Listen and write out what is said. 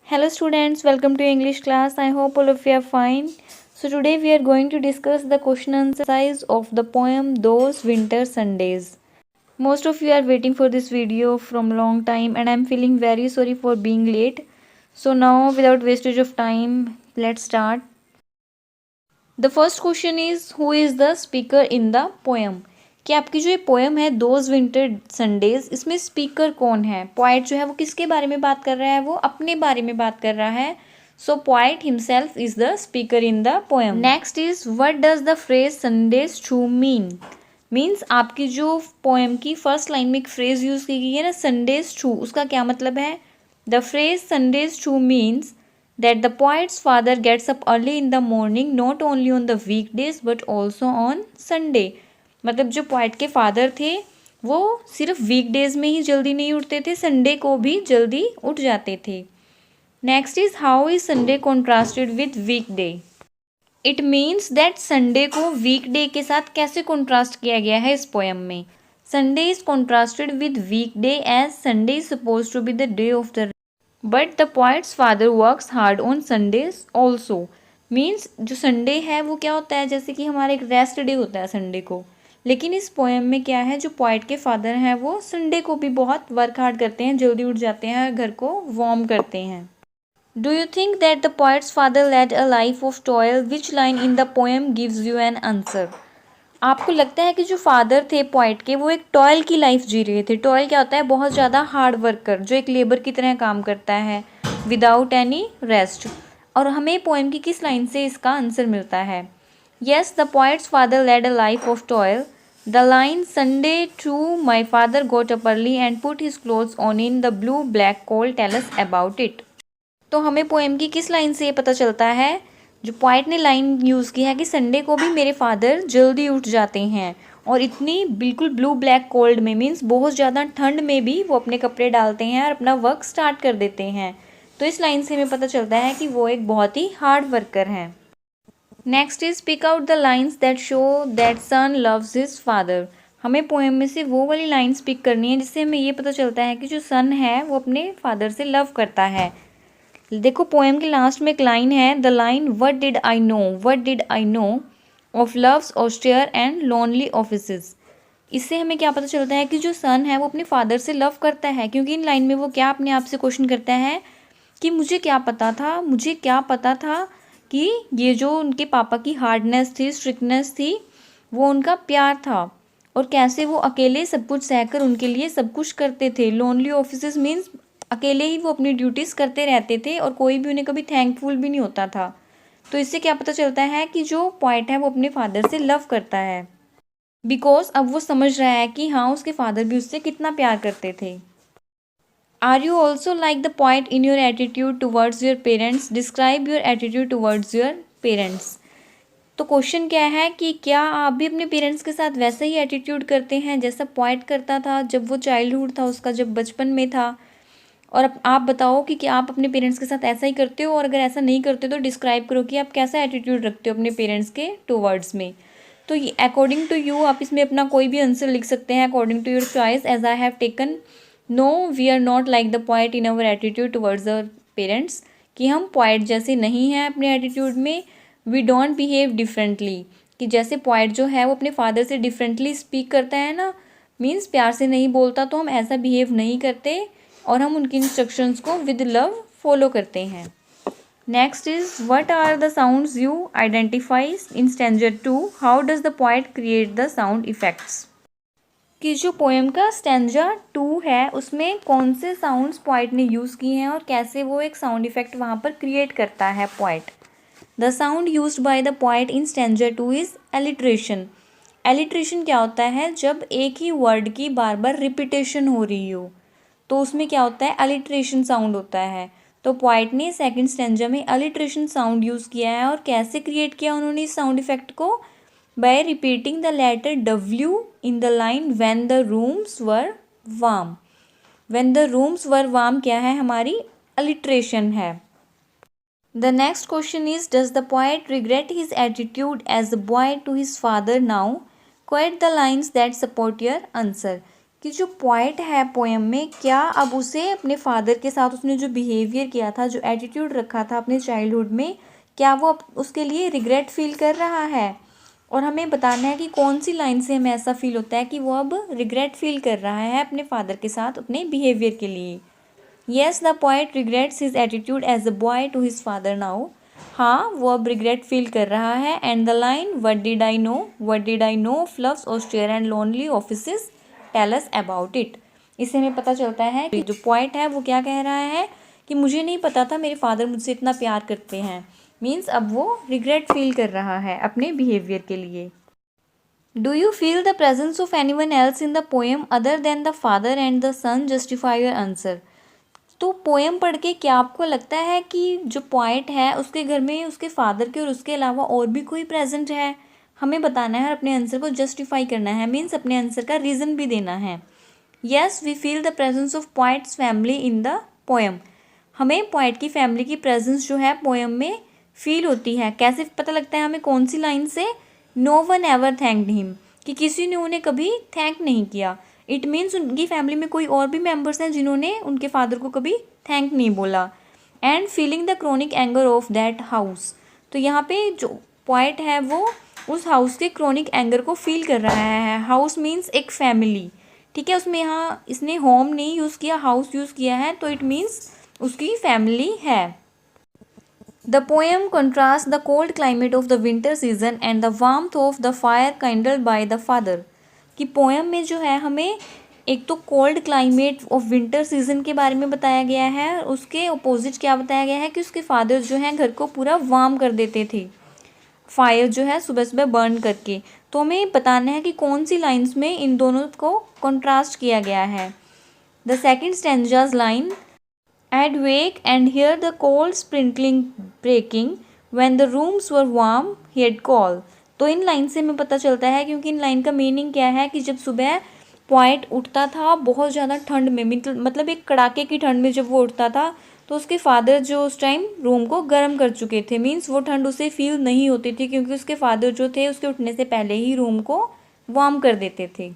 Hello students, welcome to English class. I hope all of you are fine. So today we are going to discuss the question answer exercise of the poem Those Winter Sundays. Most of you are waiting for this video from long time and I'm feeling very sorry for being late. So now without wastage of time, let's start. The first question is who is the speaker in the poem? कि आपकी जो ये poem है those winter Sundays, इसमें speaker कौन है? Poet जो है वो किसके बारे में बात कर रहा है? वो अपने बारे में बात कर रहा है. So poet himself is the speaker in the poem. Next is what does the phrase Sundays to mean? Means आपकी जो पोएम की फर्स्ट लाइन में एक फ्रेज यूज की गई है ना, संडेज टू, उसका क्या मतलब है? The phrase Sundays two means that the poet's father gets up early in the morning not only on the weekdays but also on Sunday. मतलब जो पोएट के फादर थे वो सिर्फ वीकडेज में ही जल्दी नहीं उठते थे, संडे को भी जल्दी उठ जाते थे. Next is how is Sunday contrasted with weekday? It means that Sunday को वीकडे के साथ कैसे कॉन्ट्रास्ट किया गया है इस पोएम में. Sunday is contrasted with weekday as Sunday is suppose to be the day of the but the poet's father works hard on Sundays also. Means जो संडे है वो क्या होता है, जैसे कि हमारा एक रेस्ट डे होता है संडे को, लेकिन इस पोएम में क्या है, जो पोएट के फादर हैं वो संडे को भी बहुत वर्क हार्ड करते हैं, जल्दी उठ जाते हैं, घर को वार्म करते हैं. Do you think that the poet's father led a life of toil? Which line in the poem gives you an answer? आपको लगता है कि जो फादर थे पोएट के वो एक टॉयल की लाइफ जी रहे थे. टॉयल क्या होता है? बहुत ज़्यादा हार्ड वर्कर, जो एक लेबर की तरह काम करता है विदाउट एनी रेस्ट. और हमें पोएम की किस लाइन से इसका आंसर मिलता है? Yes, the poet's father led a life of toil. The line Sunday too my father got up early and put his clothes on in the blue black cold tell us about it. तो हमें poem की किस line से ये पता चलता है? जो पोएट ने लाइन यूज़ की है कि संडे को भी मेरे फादर जल्दी उठ जाते हैं और इतनी बिल्कुल ब्लू ब्लैक कोल्ड में, मीन्स बहुत ज़्यादा ठंड में भी वो अपने कपड़े डालते हैं और अपना वर्क स्टार्ट कर देते हैं. तो इस लाइन से हमें पता चलता है कि वो एक बहुत ही हार्ड वर्कर हैं. Next is speak out the lines that show that son loves his father. हमें पोएम में से वो वाली लाइन स्पीक करनी है जिससे हमें ये पता चलता है कि जो सन है वो अपने फादर से लव करता है. देखो पोएम के लास्ट में एक लाइन है, the line what did I know of love's austere and lonely offices. इससे हमें क्या पता चलता है कि जो सन है वो अपने फादर से लव करता है, क्योंकि इन लाइन में वो क्या अपने आप से क्वेश्चन करता है कि मुझे क्या पता था कि ये जो उनके पापा की हार्डनेस थी, स्ट्रिक्टनेस थी, वो उनका प्यार था और कैसे वो अकेले सब कुछ सहकर उनके लिए सब कुछ करते थे. लोनली ऑफिसेस मीन्स अकेले ही वो अपनी ड्यूटीज़ करते रहते थे और कोई भी उन्हें कभी थैंकफुल भी नहीं होता था. तो इससे क्या पता चलता है कि जो पोएट है वो अपने फादर से लव करता है, बिकॉज अब वो समझ रहा है कि हाँ उसके फादर भी उससे कितना प्यार करते थे. Are you also like the poet in your attitude towards your parents? Describe your attitude towards your parents. तो क्वेश्चन क्या है कि क्या आप भी अपने पेरेंट्स के साथ वैसा ही एटीट्यूड करते हैं जैसा पोएट करता था जब वो चाइल्डहुड था उसका, जब बचपन में था? और आप बताओ कि क्या आप अपने पेरेंट्स के साथ ऐसा ही करते हो, और अगर ऐसा नहीं करते तो डिस्क्राइब करो कि आप कैसा एटीट्यूड रखते हो अपने पेरेंट्स के टूवर्ड्स में. तो अकॉर्डिंग टू यू आप इसमें अपना कोई भी आंसर लिख सकते हैं according to your choice. As I have taken no we are not like the poet in our attitude towards our parents, कि हम पोएट जैसे नहीं हैं अपने एटीट्यूड में. वी डोंट बिहेव डिफरेंटली, कि जैसे पोएट जो है वो अपने फादर से डिफरेंटली स्पीक करता है ना, मीन्स प्यार से नहीं बोलता, तो हम ऐसा बिहेव नहीं करते और हम उनकी इंस्ट्रक्शंस को विद लव फॉलो करते हैं. Next is what are the sounds you identify in stanza 2? How does the poet create the sound effects? कि जो पोएम का स्टैंजा 2 है उसमें कौन से साउंड्स पोएट ने यूज़ किए हैं और कैसे वो एक साउंड इफेक्ट वहाँ पर क्रिएट करता है poet. The sound used by the poet in stanza 2 is alliteration. Alliteration क्या होता है? जब एक ही वर्ड की बार बार रिपीटेशन हो रही हो तो उसमें क्या होता है? अलिट्रेशन साउंड होता है. तो पोएट ने सेकंड स्टैंजा में अलिट्रेशन साउंड यूज़ किया है. और कैसे क्रिएट किया उन्होंने इस साउंड इफेक्ट को? By repeating the letter W in the line when the rooms were warm. When the rooms were warm क्या है? हमारी अलिट्रेशन है. The next question is does the poet regret his attitude as a boy to his father now? Quote the lines that support your answer. कि जो poet है poem में, क्या अब उसे अपने फादर के साथ उसने जो बिहेवियर किया था, जो एटीट्यूड रखा था अपने चाइल्डहुड में, क्या वो उसके लिए रिग्रेट फील कर रहा है। और हमें बताना है कि कौन सी लाइन से हमें ऐसा फील होता है कि वो अब रिग्रेट फील कर रहा है अपने फादर के साथ अपने बिहेवियर के लिए। Yes, the poet regrets his attitude as a boy to his father now. हाँ, वो अब रिग्रेट फील कर रहा है। And the line what did I know of love's austere and lonely offices tell us about it. इससे हमें पता चलता है कि जो पोएट है वो क्या कह रहा है कि मुझे नहीं पता था मेरे फादर मुझसे इतना प्यार करते हैं। मीन्स अब वो रिग्रेट फील कर रहा है अपने बिहेवियर के लिए। Do you feel the presence of anyone else in the poem other than the father and the son? Justify your answer. तो पोएम पढ़ के क्या आपको लगता है कि जो पोएट है उसके घर में उसके फादर के और उसके अलावा और भी कोई प्रेजेंट है? हमें बताना है और अपने आंसर को जस्टिफाई करना है, मीन्स अपने आंसर का रीज़न भी देना है। Yes, we feel the presence of poet's family in the poem. हमें पोएट की फैमिली की प्रेजेंस जो है पोएम में फील होती है। कैसे पता लगता है हमें? कौन सी लाइन से? No one ever thanked him, कि किसी ने उन्हें कभी थैंक नहीं किया। इट मीन्स उनकी फैमिली में कोई और भी मेंबर्स हैं जिन्होंने उनके फादर को कभी थैंक नहीं बोला। And feeling the chronic anger of that house. तो यहाँ पे जो पोएट है वो उस हाउस के क्रोनिक एंगर को फील कर रहा है। हाउस मीन्स एक फैमिली, ठीक है। उसमें यहाँ इसने होम नहीं यूज़ किया, हाउस यूज़ किया है, तो इट मीन्स उसकी फैमिली है। The poem contrast the cold climate of the winter season and the warmth of the fire kindled by the father. कि पोएम में जो है हमें एक तो cold climate of winter season के बारे में बताया गया है, उसके अपोजिट क्या बताया गया है कि उसके फादर जो हैं घर को पूरा वार्म कर देते थे, फायर जो है सुबह सुबह बर्न करके। तो हमें बताना है कि कौन सी लाइन्स में इन दोनों को कंट्रास्ट किया गया है। The second stanzas line, I'd wake and hear the cold sprinkling breaking when the rooms were warm, he'd call। तो इन लाइन से हमें पता चलता है, क्योंकि इन लाइन का मीनिंग क्या है कि जब सुबह पोएट उठता था बहुत ज़्यादा ठंड में, मतलब एक कड़ाके की ठंड में जब वो उठता था तो उसके फादर जो उस टाइम रूम को गर्म कर चुके थे। मीन्स वो ठंड उसे फील नहीं होती थी क्योंकि उसके फादर जो थे उसके उठने से पहले ही रूम को वार्म कर देते थे।